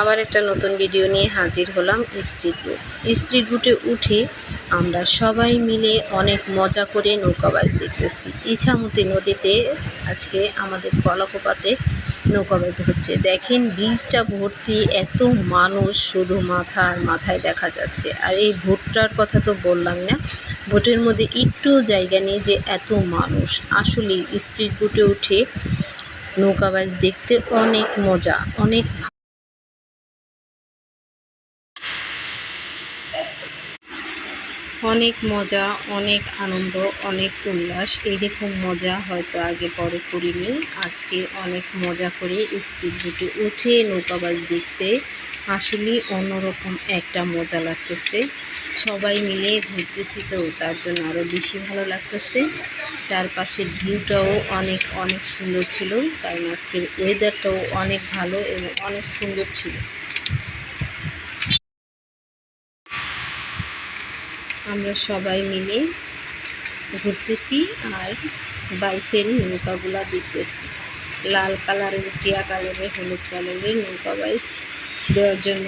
আবার একটা নতুন ভিডিও নিয়ে হাজির হলাম। স্পিড বোটে উঠে আমরা সবাই মিলে অনেক মজা করে নৌকাবাজ দেখতেছি। ইছামতি নদীতে আজকে আমাদের কলাকোপাতে নৌকাবাজ হচ্ছে। দেখেন ব্রিজটা ভর্তি, এত মানুষ শুধু মাথায় দেখা যাচ্ছে। আর এই ভোটটার কথা তো বললাম না, ভোটের মধ্যে একটু জায়গা নেই যে এত মানুষ। আসলে স্পিড বোটে উঠে নৌকাবাজ দেখতে অনেক মজা, অনেক মজা, অনেক আনন্দ, অনেক উল্লাস। এইরকম মজা হয়তো আগে পরে করিনি। আজকে অনেক মজা করে স্পিড বোটে উঠে নৌকাবাজ দেখতে আসলে অন্যরকম একটা মজা লাগতেছে। সবাই মিলে ঘুরতেছি তো তার জন্য আরও বেশি ভালো লাগতেছে। চারপাশের ভিউটাও অনেক অনেক সুন্দর ছিল, কারণ আজকের ওয়েদারটাও অনেক ভালো এবং অনেক সুন্দর ছিল। আমরা সবাই মিলে ঘুরতেছি আর বাইসের নৌকাগুলা দেখতেছি। লাল কালারের, টিয়া কালারের, হলুদ কালারের নৌকা বাইস দেওয়ার জন্য